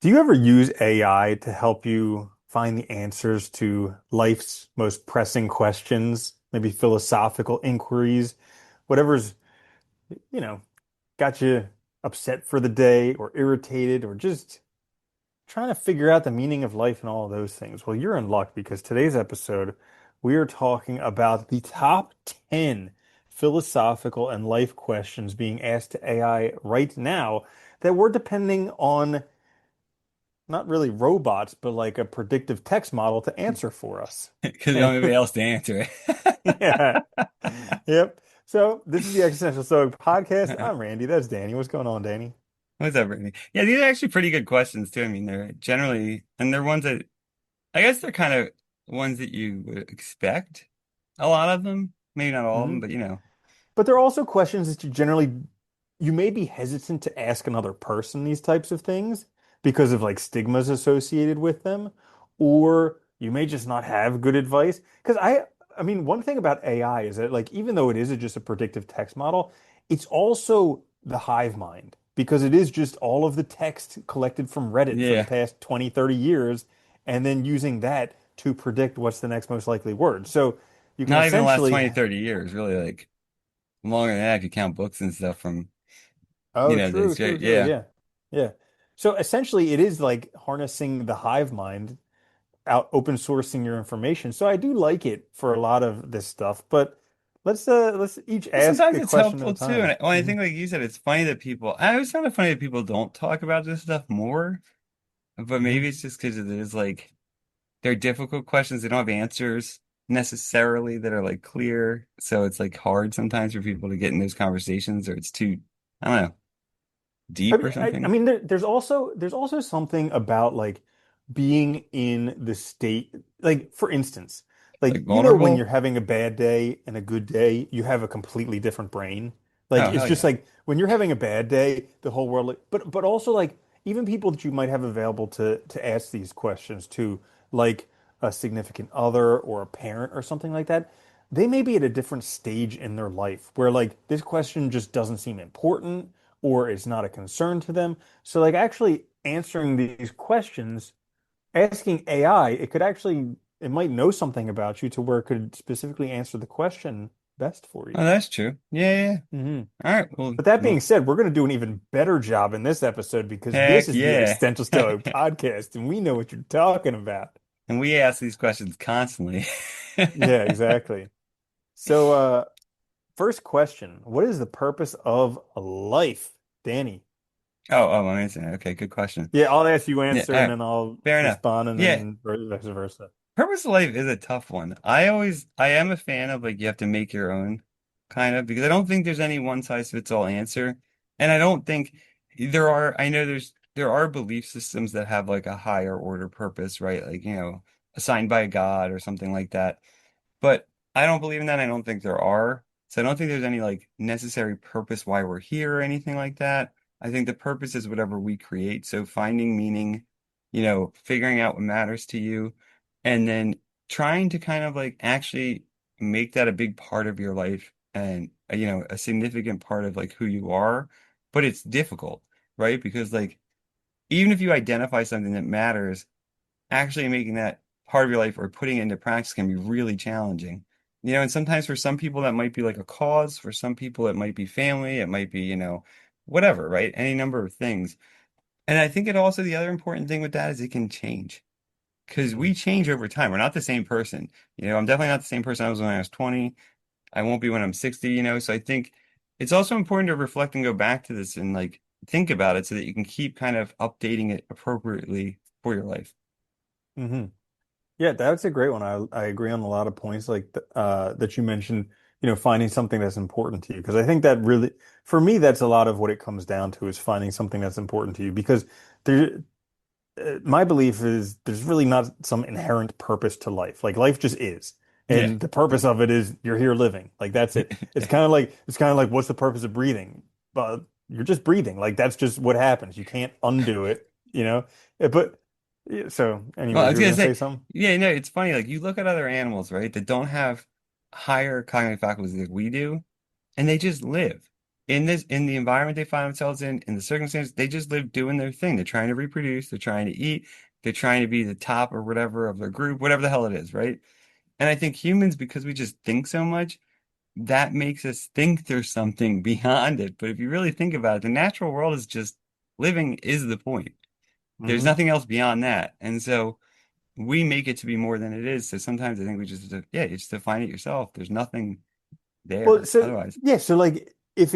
Do you ever use AI to help you find the answers to life's most pressing questions, maybe philosophical inquiries, whatever's, you know, got you upset for the day or irritated or just trying to figure out the meaning of life and all of those things? Well, you're in luck because today's episode, we are talking about the top 10 philosophical and life questions being asked to AI right now that we're depending on not really robots, but like a predictive text model to answer for us. Because we don't And have anybody else to answer yeah, it. yep. So this is the Existential Stoic podcast. I'm Randy. That's Danny. What's going on, Danny? What's up, Brittany? Yeah, these are actually pretty good questions too. I mean, they're generally, and they're ones that I guess they're kind of ones that you would expect. A lot of them, maybe not all of them, Hmm. but But there are also questions that you may be hesitant to ask another person these types of things because of like stigmas associated with them, or you may just not have good advice. Because I mean, one thing about AI is that like even though it is just a predictive text model, it's also the hive mind because it is just all of the text collected from Reddit for the yeah, past 20, 30 years, and then using that to predict what's the next most likely word. So you can not even the last essentially 20, 30 years, really, like longer than that if you count books and stuff from, Oh, true, this, true, true. yeah. Yeah. Yeah. So essentially it is like harnessing the hive mind out open sourcing your information. So I do like it for a lot of this stuff, but let's each Well, ask sometimes a it's question at a helpful too. time. And I Hmm. think, like you said, it's funny that I always found it funny that people don't talk about this stuff more, but Hmm. maybe it's just because it is like, they're difficult questions. They don't have answers necessarily that are like clear. So it's like hard sometimes for people to get in those conversations or it's too, I don't know, I deep mean, or I something. mean, there's also something about like being in the state. Like for instance, like Like when vulnerable. you're having a bad day and a good day, you have a completely different brain. Like Oh, it's hell just yeah. like when you're having a bad day, the whole world. But also like even people that you might have available to ask these questions to, like a significant other or a parent or something like that. They may be at a different stage in their life where like this question just doesn't seem important or it's not a concern to them. So like actually answering these questions, asking AI, it might know something about you to where it could specifically answer the question best for Oh, you. that's true. Yeah, yeah, yeah. Hmm. All right. Well, But that being well, said, we're going to do an even better job in this episode because this heck is the yeah. Existential Stoic podcast and we know what you're talking about. And we ask these questions constantly. Yeah, exactly. So, first question, what is the purpose of life, Danny? Oh, amazing. Okay, good question. Yeah, I'll ask you Yeah, answer all and right. then I'll Fair enough. respond and Yeah, then vice versa. purpose of life is a tough one. I am a fan of like you have to make your own kind of because I don't think there's any one size fits all answer. And I don't think I know there are belief systems that have like a higher order purpose, right? Like, assigned by God or something like that. But I don't believe in that. I don't think there are. So I don't think there's any like necessary purpose why we're here or anything like that. I think the purpose is whatever we create. So finding meaning, figuring out what matters to you, and then trying to kind of like actually make that a big part of your life and, a significant part of like who you are. But it's difficult, right? Because like even if you identify something that matters, actually making that part of your life or putting it into practice can be really challenging. And sometimes for some people that might be like a cause, for some people it might be family, it might be, whatever, right? Any number of things. And I think the other important thing with that is it can change because Mhm. we change over time. We're not the same person. I'm definitely not the same person I was when I was 20. I won't be when I'm 60, So I think it's also important to reflect and go back to this and like think about it so that you can keep kind of updating it appropriately for your life. Hmm. Yeah, that's a great one. I agree on a lot of points like that you mentioned, finding something that's important to you. Because I think that really, for me, that's a lot of what it comes down to is finding something that's important to you. Because there, my belief is there's really not some inherent purpose to life. Like life just is. Yeah. And the purpose of it is you're here living. Like that's it. It's kind of like what's the purpose of breathing? But you're just breathing. Like that's just what happens. You can't undo it. But yeah, so Well, I anyways, was you were gonna gonna say say, something? yeah, no, it's funny. Like you look at other animals, right, that don't have higher cognitive faculties like we do, and they just live. in the environment they find themselves in the circumstances, they just live doing their thing. They're trying to reproduce, they're trying to eat, they're trying to be the top or whatever of their group, whatever the hell it is, right? And I think humans, because we just think so much, that makes us think there's something beyond it. But if you really think about it, the natural world is just living is the point. There's Hmm. nothing else beyond that. And so we make it to be more than it is. So sometimes I think we just, yeah, you just define it yourself. There's nothing Well, there so otherwise. yeah, so like if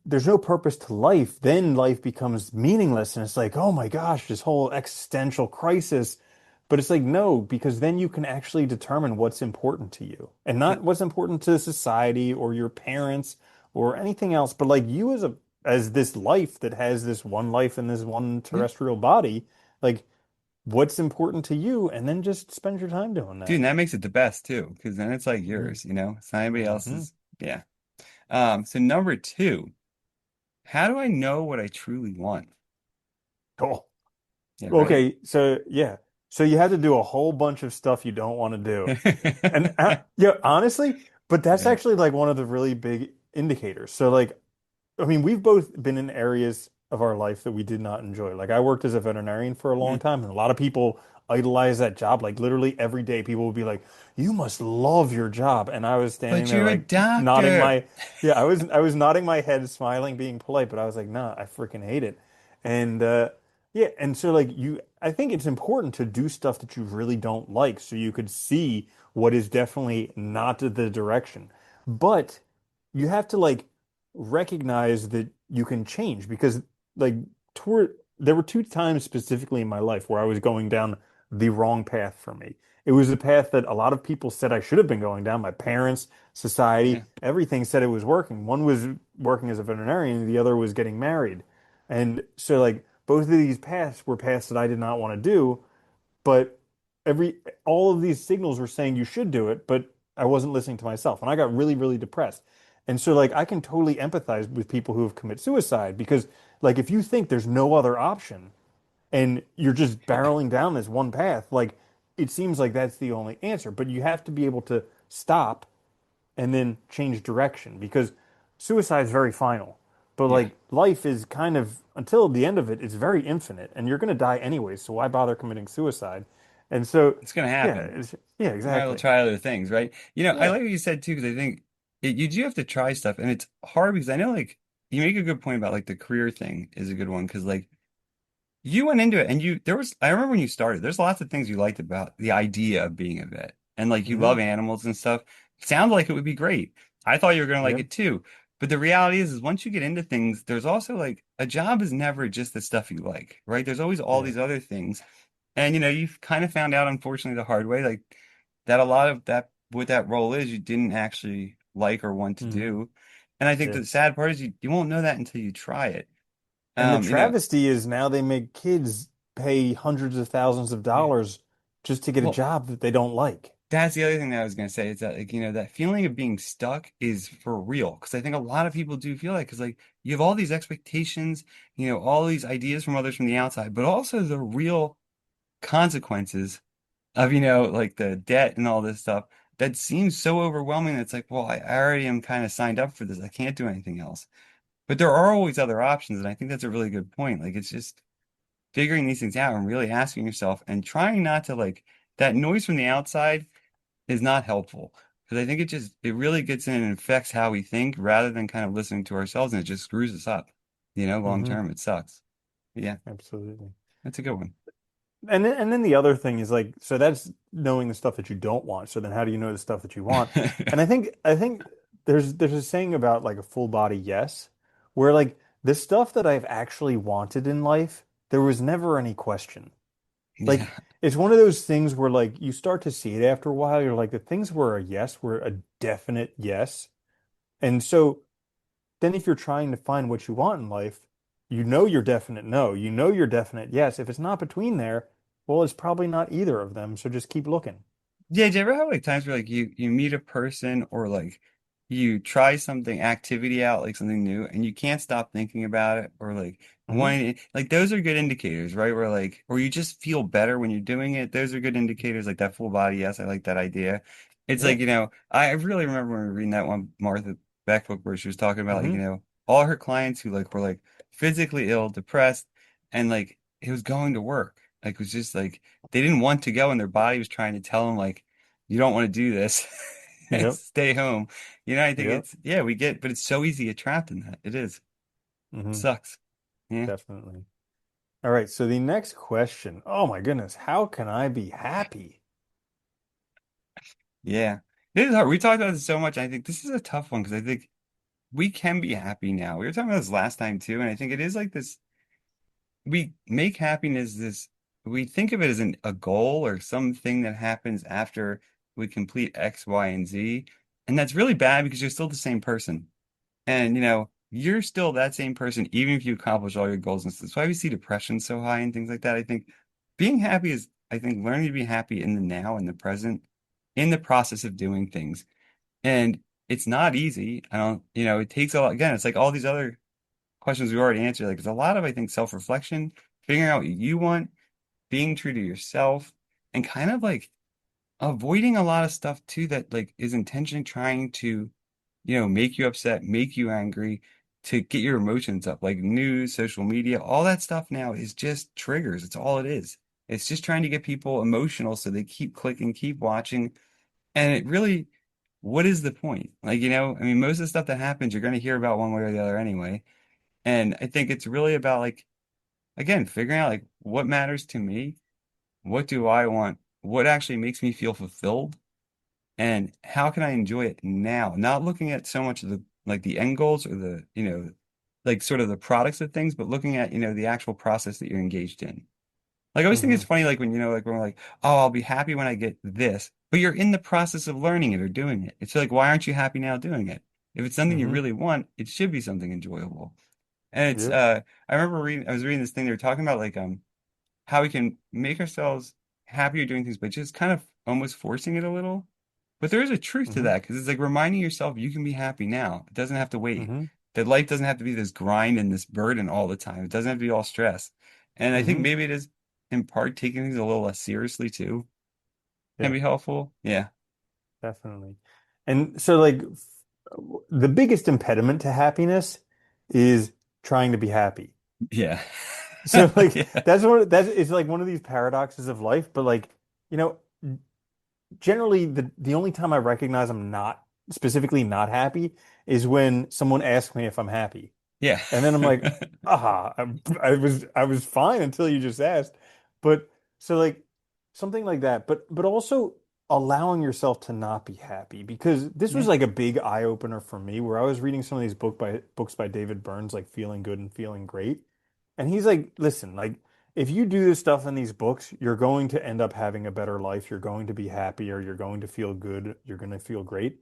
there's no purpose to life, then life becomes meaningless and it's like, oh my gosh, this whole existential crisis. But it's like no, because then you can actually determine what's important to you and But not what's important to society or your parents or anything else, but like you as this life that has this one life in this one yeah, terrestrial body, like what's important to you and then just spend your time doing dude, that. and that makes it the best too, because then it's like Yeah. yours, It's not anybody Hmm. else's. Yeah. So number two, how do I know what I truly want? Cool. Yeah, right? Okay, so yeah. So you had to do a whole bunch of stuff you don't want to do. And yeah, honestly, but that's Yeah. actually like one of the really big indicators. So like I mean, we've both been in areas of our life that we did not enjoy. Like I worked as a veterinarian for a long Mm. time, and a lot of people idolize that job. Like literally every day, people would be like, "You must love your job," and I was standing But there you're a like nodding doctor. my, yeah, I was nodding my head, smiling, being polite, but I was like, "Nah, I freaking hate it." And yeah, and so like I think it's important to do stuff that you really don't like, so you could see what is definitely not the direction. But you have to like recognize that you can change because like toward there were two times specifically in my life where I was going down the wrong path for me. It was a path that a lot of people said I should have been going down. My parents, Yeah. society, everything said it was working. One was working as a veterinarian, and the other was getting married. And so like both of these paths were paths that I did not want to do, but every all of these signals were saying you should do it, but I wasn't listening to myself, and I got really, really depressed. And so, like, I can totally empathize with people who have commit suicide because, like, if you think there's no other option and you're just barreling down this one path, like, it seems like that's the only answer. But you have to be able to stop and then change direction because suicide is very final. But Yeah. like life is kind of until the end of it, it's very infinite, and you're going to die anyway. So why bother committing suicide? And so, It's gonna yeah, happen. yeah, You might as well exactly. try other things, right? I Yeah. like what you said too, because I think you do have to try stuff, and it's hard because I know like you make a good point about like the career thing is a good one because like you went into it and I remember when you started, there's lots of things you liked about the idea of being a vet. And like you Hmm. love animals and stuff. Sounds like it would be great. I thought you were gonna like Yeah. it too. But the reality is once you get into things, there's also like a job is never just the stuff you like, right? There's always all Yeah. these other things. And you've kind of found out, unfortunately, the hard way, like that a lot of that what that role is, you didn't actually like or want to Hmm. do. And I think Yeah. the sad part is you won't know that until you try it. And the Um, you know, travesty is now they make kids pay hundreds of thousands of yeah. dollars just to get a Well, job that they don't like. that's the other thing that I was gonna say is that like that feeling of being stuck is for real because I think a lot of people do feel that because like you have all these expectations, all these ideas from others from the outside, but also the real consequences of like the debt and all this stuff that seems so overwhelming. That it's like, well, I already am kind of signed up for this. I can't do anything else. But there are always other options, and I think that's a really good point. Like it's just figuring these things out and really asking yourself and trying not to like that noise from the outside is not helpful because I think it really gets in and affects how we think rather than kind of listening to ourselves and it just screws us up. Long Hmm. term it sucks. Yeah, Absolutely. that's a good one. And then the other thing is like, so that's knowing the stuff that you don't want. So then how do you know the stuff that you want? And I think there's a saying about like a full body yes, where like the stuff that I've actually wanted in life, there was never any question. Like Yeah. it's one of those things where like you start to see it after a while. You're like the things were a yes were a definite yes. And so then if you're trying to find what you want in life, you know your definite no, you know your definite yes. If it's not between there, well, it's probably not either of them. So just keep looking. Yeah, do you ever have like times where like you meet a person or like you try something activity out like something new and you can't stop thinking about it or like Hmm. like those are good indicators, right? Where like or you just feel better when you're doing it. Those are good indicators like that full body. Yes, I like that idea. It's like, Yeah. I really remember when we were reading that one Martha Beck book where she was talking about like, Hmm. all her clients who like were like physically ill, depressed, and like it was going to work. Like it was just like they didn't want to go and their body was trying to tell them like, you don't want to do this. Yep. Stay home. I think Yep. it's yeah, we get, but it's so easy to get trapped in that. It is. It Hmm. sucks. Yeah. Definitely. All right. So the next question. Oh my goodness. How can I be happy? Yeah. This is hard. We talked about this so much. I think this is a tough one because I think we can be happy now. We were talking about this last time too, and I think it is like this. We make happiness this, we think of it as a goal or something that happens after we complete X, Y, and Z. And that's really bad because you're still the same person. And, you're still that same person, even if you accomplish all your goals. And that's why we see depression so high and things like that. I think being happy is, I think, learning to be happy in the now, in the present, in the process of doing things. And it's not easy. I don't, it takes a lot. Again, it's like all these other questions we already answered. Like, it's a lot of, I think, self-reflection, figuring out what you want, being true to yourself, and kind of like avoiding a lot of stuff too that like is intentionally trying to, make you upset, make you angry, to get your emotions up. Like news, social media, all that stuff now is just triggers. It's all it is. It's just trying to get people emotional so they keep clicking, keep watching. And it really, what is the point? Like, I mean, most of the stuff that happens, you're going to hear about one way or the other anyway. And I think it's really about like, again, figuring out like what matters to me, what do I want, what actually makes me feel fulfilled, and how can I enjoy it now? Not looking at so much of the like the end goals or the, like sort of the products of things, but looking at, the actual process that you're engaged in. Like I always think Hmm. it's funny, like when, like when we're like, oh, I'll be happy when I get this, but you're in the process of learning it or doing it. It's like, why aren't you happy now doing it? If it's something you Hmm. really want, it should be something enjoyable. And it's Yep. I remember I was reading this thing they were talking about like how we can make ourselves happier doing things, but just kind of almost forcing it a little. But there is a truth to Hmm. that because it's like reminding yourself you can be happy now. It doesn't have to wait. Hmm. That life doesn't have to be this grind and this burden all the time. It doesn't have to be all stress. And I think Hmm. maybe it is in part taking things a little less seriously too can Yeah, be helpful. Yeah. definitely. And so like the biggest impediment to happiness is trying to be happy. Yeah. So like Yeah. that's it's like one of these paradoxes of life, but like, you know, generally the only time I recognize I'm not specifically not happy is when someone asks me if I'm happy. Yeah. And then I'm like, aha, I was fine until you just asked. But so like something like that, but also allowing yourself to not be happy because this was Yeah. like a big eye opener for me where I was reading some of these books by David Burns, like Feeling Good and Feeling Great. And he's like, listen, like if you do this stuff in these books, you're going to end up having a better life. You're going to be happier. You're going to feel good. You're going to feel great.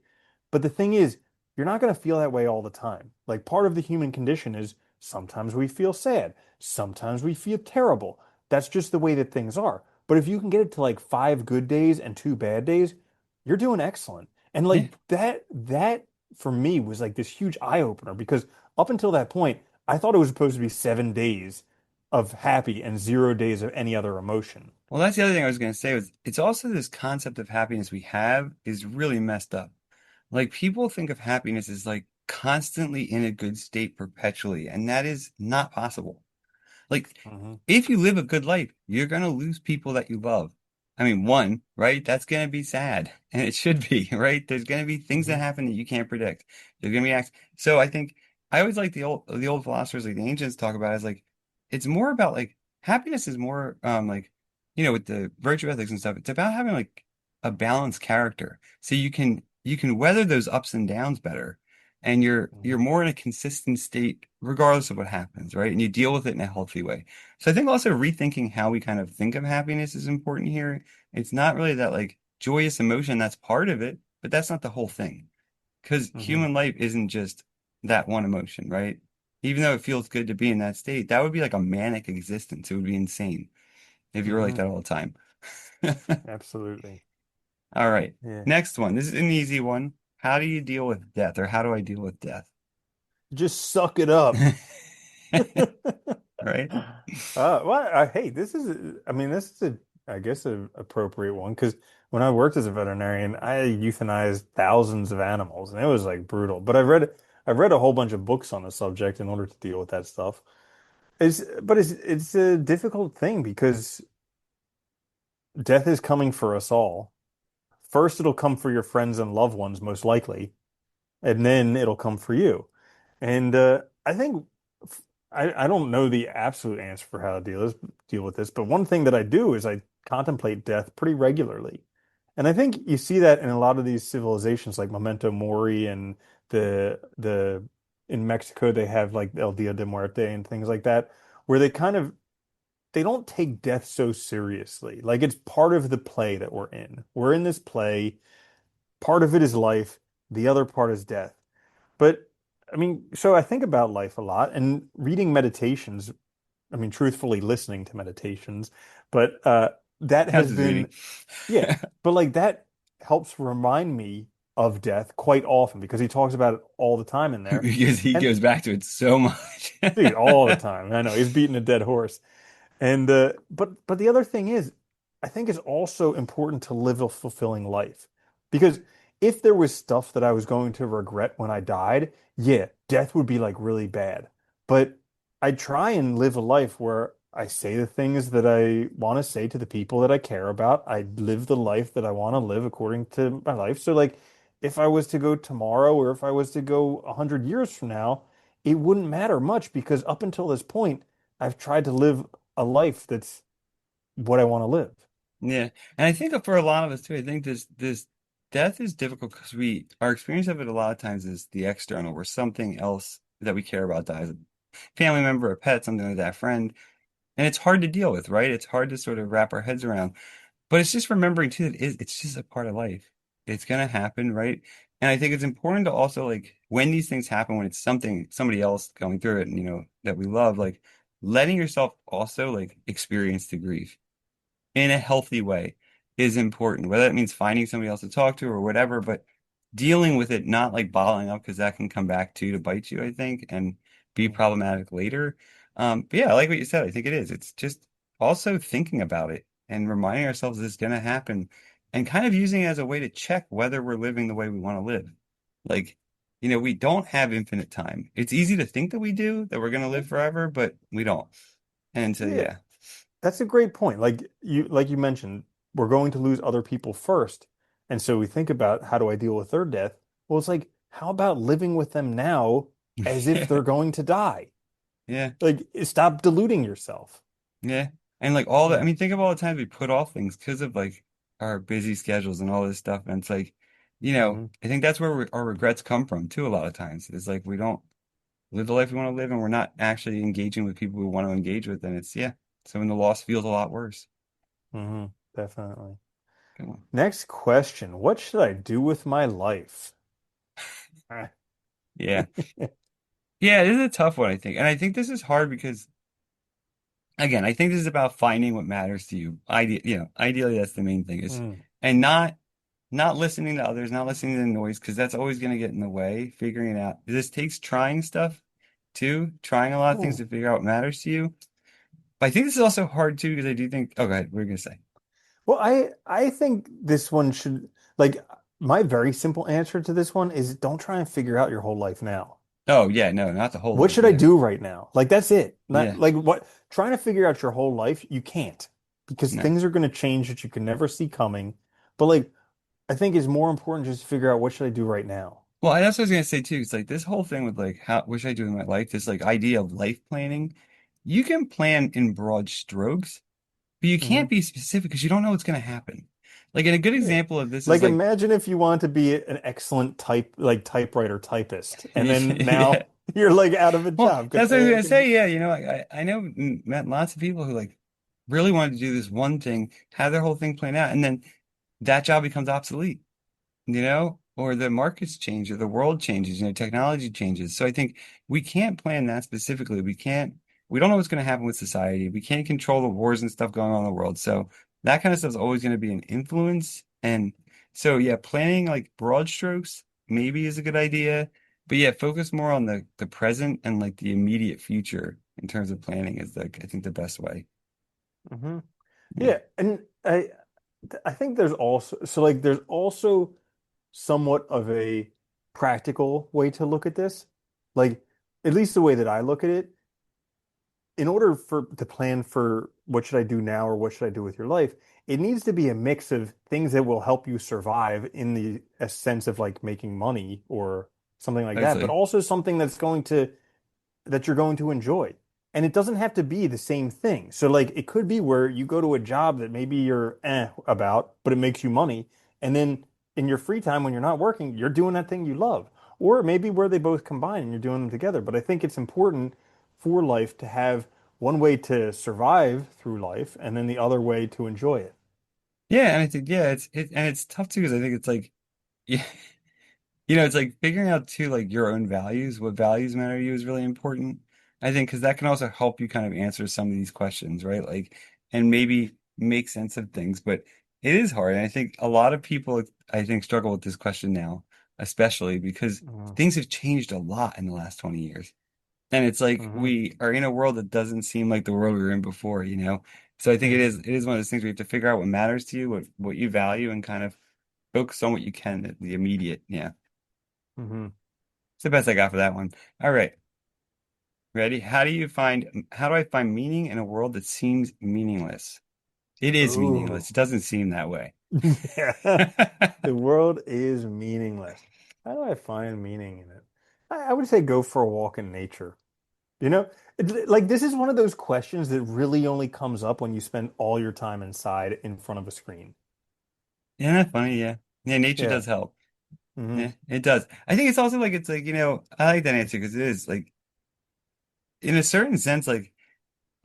But the thing is, you're not going to feel that way all the time. Like part of the human condition is sometimes we feel sad, sometimes we feel terrible. That's just the way that things are. But if you can get it to like 5 good days and 2 bad days, you're doing excellent. And Yeah. like that for me was like this huge eye opener because up until that point, I thought it was supposed to be 7 days of happy and 0 days of any other emotion. Well, that's the other thing I was going to say was it's also this concept of happiness we have is really messed up. Like people think of happiness as like constantly in a good state perpetually, and that is not possible. Like, Hmm. if you live a good life, you're gonna lose people that you love. I mean, one, right? That's gonna be sad, and it should be, right? There's gonna be things that Hmm. happen that you can't predict. There's gonna be acts. So I think I always like the old philosophers, like the ancients, talk about it as like it's more about like happiness is more like with the virtue ethics and stuff. It's about having like a balanced character, so you can weather those ups and downs better and you're Hmm. more in a consistent state regardless of what happens, right? And you deal with it in a healthy way. So I think also rethinking how we kind of think of happiness is important here. It's not really that like joyous emotion, that's part of it, but that's not the whole thing. Because Hmm. human life isn't just that one emotion, right? Even though it feels good to be in that state, that would be like a manic existence. It would be insane if you were like Hmm. that all the time. Absolutely. All right. Yeah. Next one. This is an easy one. How do you deal with death, or how do I deal with death? Just suck it up. Right? Well, hey, this is, I mean, this is a I guess, an appropriate one because when I worked as a veterinarian, I euthanized thousands of animals, and it was like brutal. But I've read a whole bunch of books on the subject in order to deal with that stuff. But it's a difficult thing because death is coming for us all. First, it'll come for your friends and loved ones, most likely, and then it'll come for you. And I think I don't know the absolute answer for how to deal with this, but one thing that I do is I contemplate death pretty regularly. And I think you see that in a lot of these civilizations like Memento Mori and the in Mexico they have like El Dia de Muerte and things like that, where they don't take death so seriously. Like it's part of the play that we're in. We're in this play. Part of it is life, the other part is death. But I mean, so I think about life a lot and reading meditations, I mean, truthfully listening to meditations, but that Counts has as reading. been, yeah, but like that helps remind me of death quite often because he talks about it all the time in there. Because he And goes back to it so much. dude, all the time. I know he's beating a dead horse. And but the other thing is, I think it's also important to live a fulfilling life. Because if there was stuff that I was going to regret when I died, yeah, death would be like really bad. But I try and live a life where I say the things that I want to say to the people that I care about. I live the life that I want to live according to my life. So like if I was to go tomorrow or if I was to go 100 years from now, it wouldn't matter much because up until this point, I've tried to live a life that's what I want to live. Yeah. And I think for a lot of us too, I think this death is difficult because we our experience of it a lot of times is the external, where something else that we care about dies. A family member, a pet, something like that, friend. And it's hard to deal with, right? It's hard to sort of wrap our heads around. But it's just remembering too that it's just a part of life. It's gonna happen, right? And I think it's important to also like when these things happen, when it's somebody else going through it and that we love, like letting yourself also like experience the grief in a healthy way is important, whether that means finding somebody else to talk to or whatever, but dealing with it, not like bottling up because that can come back to bite you, I think, and be Mhm. problematic later. But yeah, I like what you said. I think it is. It's just also thinking about it and reminding ourselves this is going to happen and kind of using it as a way to check whether we're living the way we want to live. Like, we don't have infinite time. It's easy to think that we do, that we're going to live forever, but we don't. And so, Yeah, yeah. that's a great point. Like you mentioned, we're going to lose other people first. And so we think about how do I deal with their death? Well, it's like, how about living with them now as if Yeah. they're going to die? Yeah. Like, stop deluding yourself. Yeah. And like all that, I Yeah. mean, think of all the times we put off things because of like our busy schedules and all this stuff. And it's like, Hmm. I think that's where our regrets come from too, a lot of times. It's like we don't live the life we want to live and we're not actually engaging with people we want to engage with. And yeah. So when the loss feels a lot worse. Hmm. Definitely. Good one. Next question. What should I do with my life? Yeah. Yeah, this is a tough one, I think. And I think this is hard because, again, I think this is about finding what matters to you. Ideally, that's the main thing is, Mm. and not listening to others, not listening to the noise, because that's always going to get in the way, figuring it out. This takes trying stuff too, trying a lot of things Ooh. to figure out what matters to you. But I think this is also hard too, because I do think, oh, go ahead, what are you going to say? Well, I think this one should like my very simple answer to this one is don't try and figure out your whole life now. Oh, yeah, no, not the whole What life. should I Yeah. do right now? Like that's it. Not Yeah. like what trying to figure out your whole life, you can't because No. things are going to change that you can never see coming. But like I think it's more important just to figure out what should I do right now. Well, that's what I was going to say too. It's like this whole thing with like, how, what should I do in my life? This like idea of life planning. You can plan in broad strokes, but you Hmm. can't be specific because you don't know what's going to happen. Like, and a good Yeah. example of this is Like like, imagine if you want to be an excellent typewriter typist and then yeah. now you're like out of a Well, job because that's what I was AI gonna can do. say. Yeah, I know met lots of people who like really wanted to do this one thing, have their whole thing planned out, and then that job becomes obsolete, or the markets change, or the world changes, technology changes. So I think we can't plan that specifically. We don't know what's going to happen with society. We can't control the wars and stuff going on in the world. So that kind of stuff is always going to be an influence. And so, yeah, planning like broad strokes maybe is a good idea. But yeah, focus more on the present and like the immediate future in terms of planning is like, I think the best way. Hmm. Yeah. Yeah, and I I think there's also there's also somewhat of a practical way to look at this. Like at least the way that I look at it, in order for to plan for what should I do now or what should I do with your life, it needs to be a mix of things that will help you survive in the a sense of like making money or something like that, but Actually. also something that you're going to enjoy. And it doesn't have to be the same thing. So like it could be where you go to a job that maybe you're about, but it makes you money. And then in your free time when you're not working, you're doing that thing you love. Or maybe where they both combine and you're doing them together. But I think it's important for life to have one way to survive through life and then the other way to enjoy it. Yeah, and I think yeah, it's tough too because I think it's like yeah, it's like figuring out too like your own values, what values matter to you is really important. I think because that can also help you kind of answer some of these questions, right? Like and maybe make sense of things, but it is hard. And I think a lot of people I think struggle with this question now, especially because Mhm. things have changed a lot in the last 20 years. And it's like Mhm. we are in a world that doesn't seem like the world we were in before, you know? So I think Mm. it is one of those things where you have to figure out what matters to you, what you value, and kind of focus on what you can, the immediate. Yeah. Mhm. It's the best I got for that one. All right. Ready? How do I find meaning in a world that seems meaningless? It is Ooh. meaningless. It doesn't seem that way. Yeah. The world is meaningless. How do I find meaning in it? I would say go for a walk in nature. You know, like this is one of those questions that really only comes up when you spend all your time inside in front of a screen. Isn't that funny? Yeah. Yeah, nature Yeah. does help. Hmm. Yeah, it does. I think it's also like it's like, I like that answer because it is like in a certain sense, like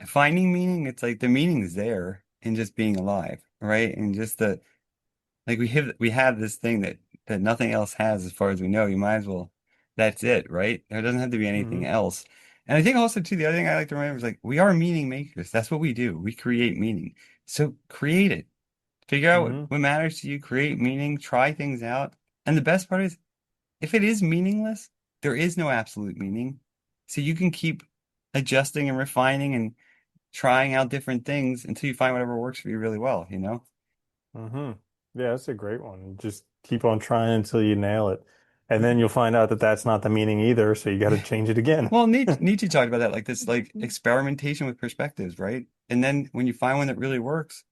finding meaning, it's like the meaning is there in just being alive, right? And just the like we have this thing that nothing else has as far as we know. You might as well that's it, right? There doesn't have to be anything Hmm. else. And I think also too, the other thing I like to remember is like we are meaning makers. That's what we do. We create meaning. So create it. Figure out Hmm. what matters to you, create meaning, try things out. And the best part is if it is meaningless, there is no absolute meaning. So you can keep adjusting and refining and trying out different things until you find whatever works for you really well, you know? Hmm. Yeah, that's a great one. Just keep on trying until you nail it. And then you'll find out that that's not the meaning either, so you got to change it again. Well, Nietzsche talked about that, like this, like experimentation with perspectives, right? And then when you find one that really works,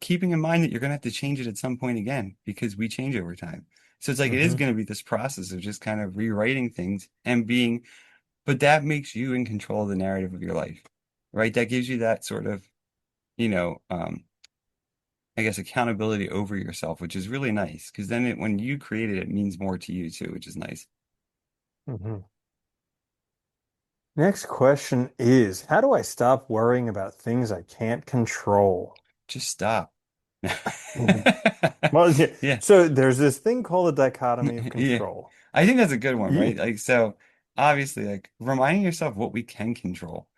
keeping in mind that you're going to have to change it at some point again because we change over time. So it's like it is Hmm. going to be this process of just kind of rewriting things and being, but that makes you in control of the narrative of your life, right? That gives you that sort of, you know, I guess accountability over yourself, which is really nice because then when you create it, it means more to you too, which is nice. Hmm. Next question is, how do I stop worrying about things I can't control? Just stop. Mhm. Well, yeah. Yeah. So there's this thing called a dichotomy of Yeah. control. I think that's a good one, Ye- right? Like, so obviously, like reminding yourself what we can control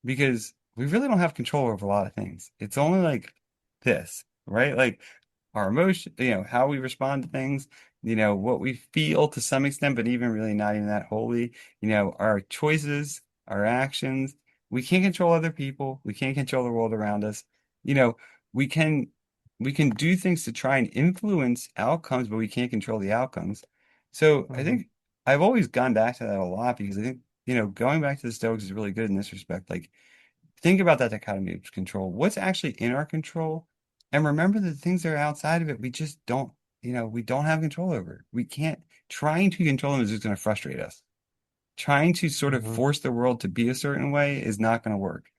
because we really don't have control over a lot of things. It's only like this, right? Like our emotion, how we respond to things, what we feel to some extent, but even really not even that wholly, our choices, our actions. We can't control other people. We can't control the world around us. You know, we can we can do things to try and influence outcomes, but we can't control the outcomes. So I Mhm. think I've always gone back to that a lot because I think, going back to the Stoics is really good in this respect. Like, think about that dichotomy of control. What's actually in our control? And remember that the things that are outside of it, we just don't, we don't have control over. We can't, trying to control them is just going to frustrate us. Trying to sort of Mhm. force the world to be a certain way is not going to work.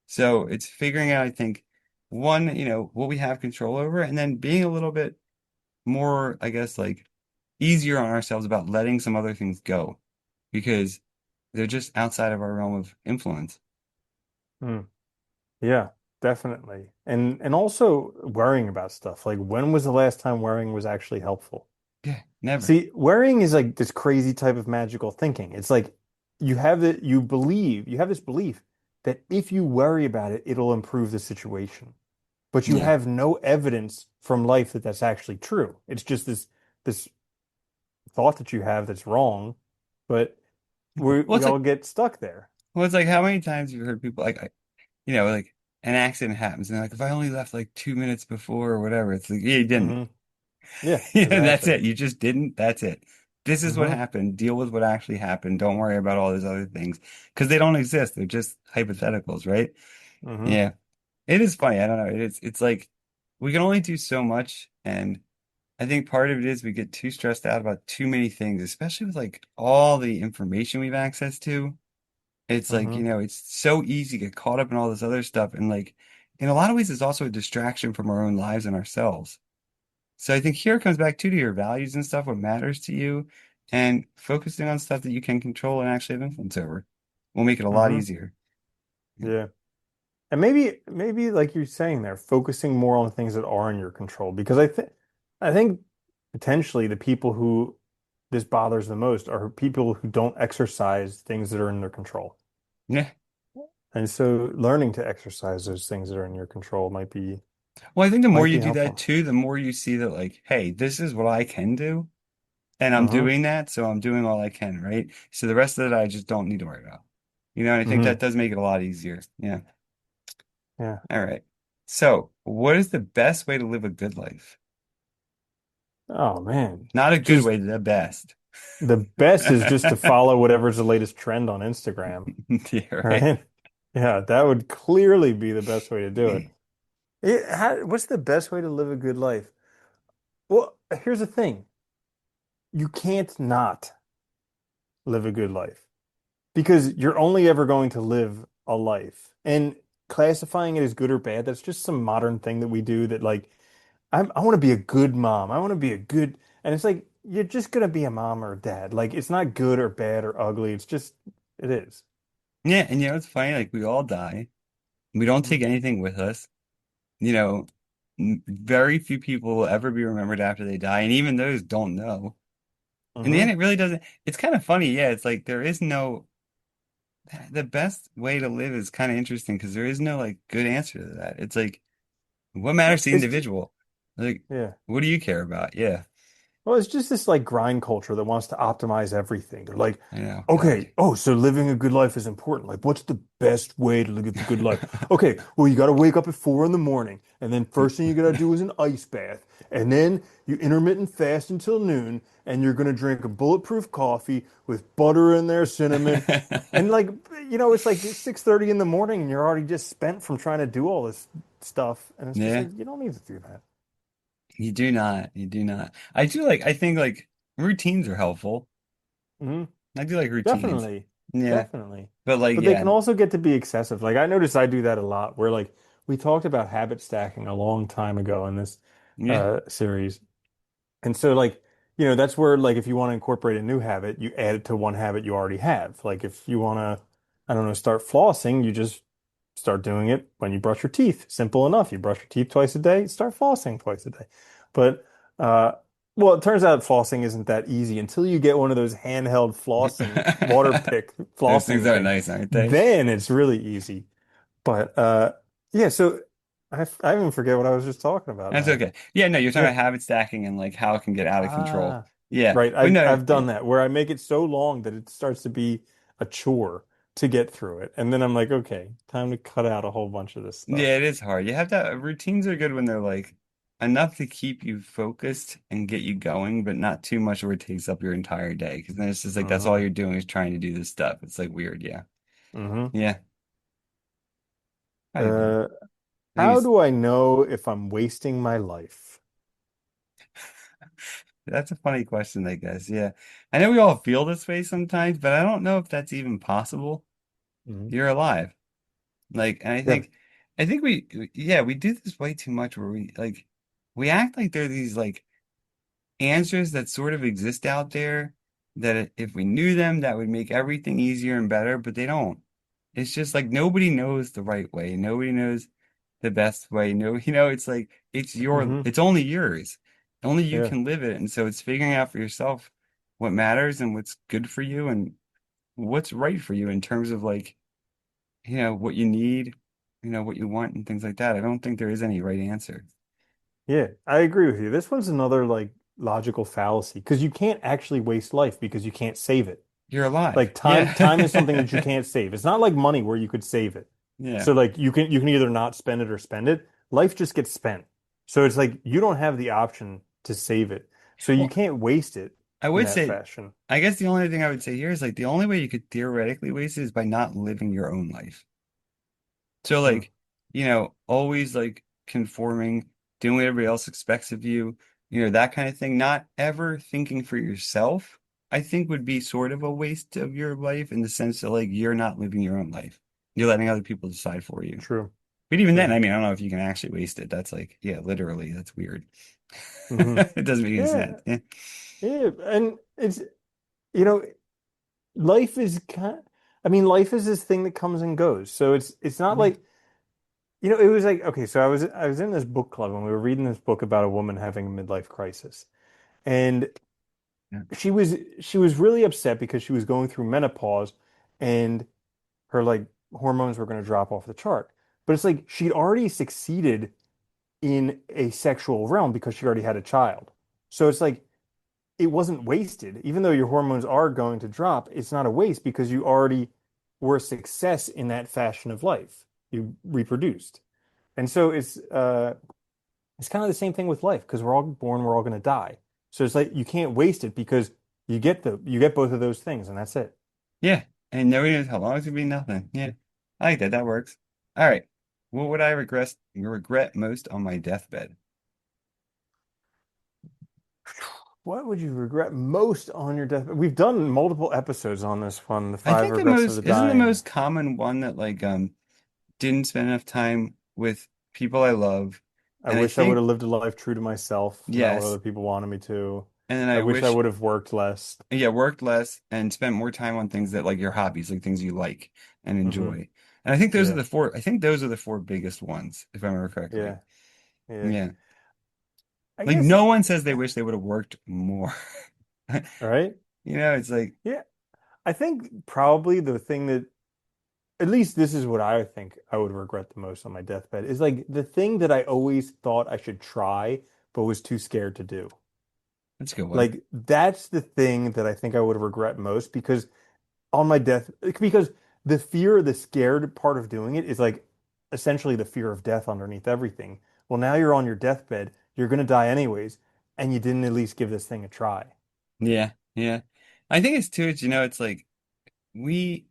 So it's figuring out, I think, one, what we have control over, and then being a little bit more, I guess, like easier on ourselves about letting some other things go because they're just outside of our realm of influence. Mm. Yeah, definitely. And also worrying about stuff. Like when was the last time worrying was actually helpful? Yeah, never. See, worrying is like this crazy type of magical thinking. It's like you have this belief that if you worry about it, it'll improve the situation. But you Yeah. have no evidence from life that that's actually true. It's just this thought that you have that's wrong, but Well, we all get stuck there. it's like how many times have you heard people like, like an accident happens and they're like, if I only left like 2 minutes before or whatever, it's like, yeah, you didn't. Hmm. Yeah, Yeah, that's exactly. it. You just didn't. That's it. This is what Hmm. happened. Deal with what actually happened. Don't worry about all those other things because they don't exist. They're just hypotheticals, right? Hmm. Yeah. It is funny. I don't know. It's like we can only do so much, and I think part of it is we get too stressed out about too many things, especially with like all the information we've access to. It's like, Hmm. it's so easy to get caught up in all this other stuff. And like in a lot of ways, it's also a distraction from our own lives and ourselves. So I think here it comes back to your values and stuff, what matters to you, and focusing on stuff that you can control and actually have influence over will make it a lot Hmm. easier. Yeah. And maybe like you're saying there, focusing more on things that are in your control. Because I think potentially the people who this bothers the most are people who don't exercise things that are in their control. Yeah. And so learning to exercise those things that are in your control Well, I think the more might you be do that helpful. too, the more you see that like, hey, this is what I can do, and I'm Hmm. doing that, so I'm doing all I can, right? So the rest of it I just don't need to worry about. And I think that Hmm. does make it a lot easier. Yeah. Yeah. All right. So, what is the best way to live a good life? Oh man. Not a good Just way, the best. the best is just to follow whatever's the latest trend on Instagram. Yeah, All right. right. Yeah, that would clearly be the best way to do it. What's the best way to live a good life? Well, here's the thing. You can't not live a good life because you're only ever going to live a life. And classifying it as good or bad, that's just some modern thing that we do that like I want to be a good mom. I want to be a good, and it's like you're just gonna be a mom or a dad. Like it's not good or bad or ugly. It's just it is. Yeah, and it's funny, like we all die. We don't Mm-hmm. take anything with us. You know, Very few people will ever be remembered after they die, and even those don't know. In the end, Mm-hmm. it really doesn't. It's kind of funny. Yeah, it's like there is no, the best way to live is kind of interesting because there is no like good answer to that. It's like, what matters to the It's just, individual? Like, yeah. what do you care about? Yeah, Well, it's just this like grind culture that wants to optimize everything. They're like, I know. God. okay, oh, so living a good life is important. Like, what's the best way to live a good life? Okay, well, you got to wake up at 4 in the morning, and then first thing you got to do is an ice bath, and then you intermittent fast until noon, and you're gonna drink a bulletproof coffee with butter in there, cinnamon, and like, it's like 6:30 in the morning, and you're already just spent from trying to do all this stuff, and it's just Yeah, like you don't need to do that. you do not. You do not. I think like routines are helpful. Hmm. I do like routines. Definitely. Yeah, Definitely. but like, But they yeah, can also get to be excessive. Like I noticed I do that a lot where like we talked about habit stacking a long time ago in this yeah. series. And so like, that's where like if you want to incorporate a new habit, you add it to one habit you already have. Like if you want to, I don't know, start flossing, you just start doing it when you brush your teeth. Simple enough. You brush your teeth twice a day, start flossing twice a day. But uh well, it turns out flossing isn't that easy until you get one of those handheld flossing water pick Those things flossing are things. nice, aren't they? Then it's really easy. But yeah, so I even forget what I was just talking about That's now. okay. Yeah, no, you're talking Yeah. about habit stacking and like how it can get out of control. Ah, Yeah, right. but I've no, I've yeah, done that where I make it so long that it starts to be a chore to get through it. And then I'm like, okay, time to cut out a whole bunch of this stuff. yeah, it is hard. You have to routines are good when they're like enough to keep you focused and get you going, but not too much where it takes up your entire day. Because then it's just like that's all Hmm. you're doing is trying to do this stuff. It's like weird. Yeah, Hmm. yeah. I agree. Uh, I think how do I know if I'm wasting my life? that's a funny question, I guess. Yeah, I know we all feel this way sometimes, but I don't know if that's even possible. Hmm. You're alive. Like, and Yeah. I think yeah, we do this way too much where we act like there are these like answers that sort of exist out there that if we knew them, that would make everything easier and better, but they don't. It's just like nobody knows the right way. Nobody knows the best way. No, it's like Hmm. it's only yours. Only you Yeah. can live it. And so it's figuring out for yourself what matters and what's good for you and what's right for you in terms of like what you need, what you want and things like that. I don't think there is any right answer. Yeah. I agree with you. This one's another like logical fallacy because you can't actually waste life because you can't save it. You're alive. Like time is something that you Yeah. can't save. It's not like money where you could save it. Yeah. So like you can either not spend it or spend it. Life just gets spent. So it's like you don't have the option to save it. So you Well, can't waste it I in would that say, fashion. I guess the only thing I would say here is like the only way you could theoretically waste it is by not living your own life. So Hmm, like, always like conforming, doing what everybody else expects of you, that kind of thing, not ever thinking for yourself, I think would be sort of a waste of your life in the sense that like you're not living your own life. You're letting other people decide for you. true, But even then, true. I mean, I don't know if you can actually waste it. That's like, yeah, literally, that's weird. Hmm. It doesn't make any sense. Yeah, Yeah. yeah. And it's you know, life is kind I mean, life is this thing that comes and goes. So it's not Yeah. like it was like okay, so I was in this book club and we were reading this book about a woman having a midlife crisis. And Yeah. she was really upset because she was going through menopause and her like hormones were going to drop off the chart. But it's like she'd already succeeded in a sexual realm because she already had a child. So it's like it wasn't wasted. Even though your hormones are going to drop, it's not a waste because you already were a success in that fashion of life. You reproduced. And so it's kind of the same thing with life because we're all born, we're all going to die. So it's like you can't waste it because you get both of those things and that's it. Yeah. And nobody knows how long it's gonna be, nothing. Yeah. I like that. That works. All right. What would I regret most on my deathbed? What would you regret most on your deathbed? We've done multiple episodes on this one, the I five think the regrets of most the isn't the dying. most common one that like didn't spend enough time with people I love. I And I wish I would think have lived a life true to myself, not what yes. other people wanted me to. And then I I wish I wish would have worked less. yeah, worked less and spent more time on things that like your hobbies, like things you like and Hmm. enjoy. And I think those are Yeah, the four, I think those are the four biggest ones, if I remember correctly. yeah, yeah. Yeah. I Like guess, no one says they wish they would have worked more. right? It's like Yeah. I think probably the thing that, at least this is what I think I would regret the most on my deathbed, is like the thing that I always thought I should try, but was too scared to do. that's a good one. Like that's the thing that I think I would regret most because on my death, because the scared part of doing it is like essentially the fear of death underneath everything. Well, now you're on your deathbed, you're gonna die anyways, and you didn't at least give this thing a try. Yeah, yeah. I think it's too, it's like we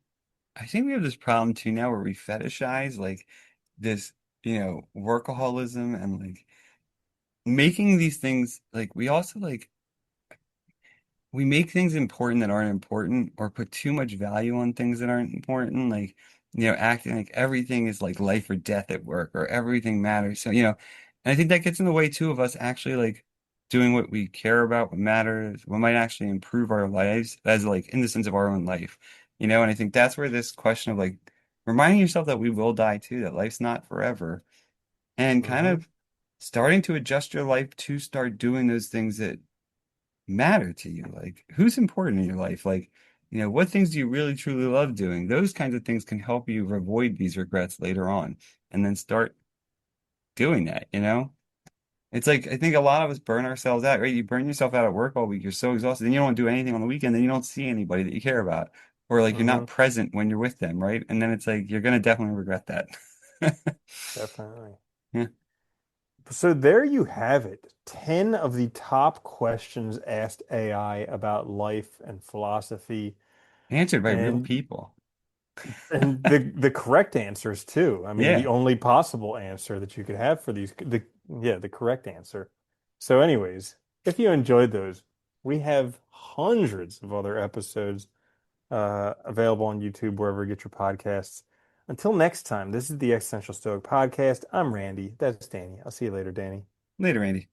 I think we have this problem too now where we fetishize like this, workaholism and like making these things like we also like we make things important that aren't important or put too much value on things that aren't important, like, acting like everything is like life or death at work or everything matters. So, and I think that gets in the way too of us actually like doing what we care about, what matters, what might actually improve our lives as like in the sense of our own life, and I think that's where this question of like reminding yourself that we will die too, that life's not forever, and kind Hmm. of starting to adjust your life to start doing those things that matter to you? Like, who's important in your life? Like, what things do you really truly love doing? Those kinds of things can help you avoid these regrets later on and then start doing that? It's like, I think a lot of us burn ourselves out, right? You burn yourself out at work all week. You're so exhausted. Then you don't want to do anything on the weekend. Then you don't see anybody that you care about. Or like you're not Hmm. present when you're with them, right? And then it's like, you're going to definitely regret that. Definitely. Yeah. So there you have it. 10 of the top questions asked AI about life and philosophy. Answered by real And people. and the correct answers too. I mean, the Yeah. only possible answer that you could have for these, the correct answer. So, anyways, if you enjoyed those, we have hundreds of other episodes available on YouTube, wherever you get your podcasts. Until next time, this is the Existential Stoic Podcast. I'm Randy. That's Danny. I'll see you later, Danny. Later, Andy.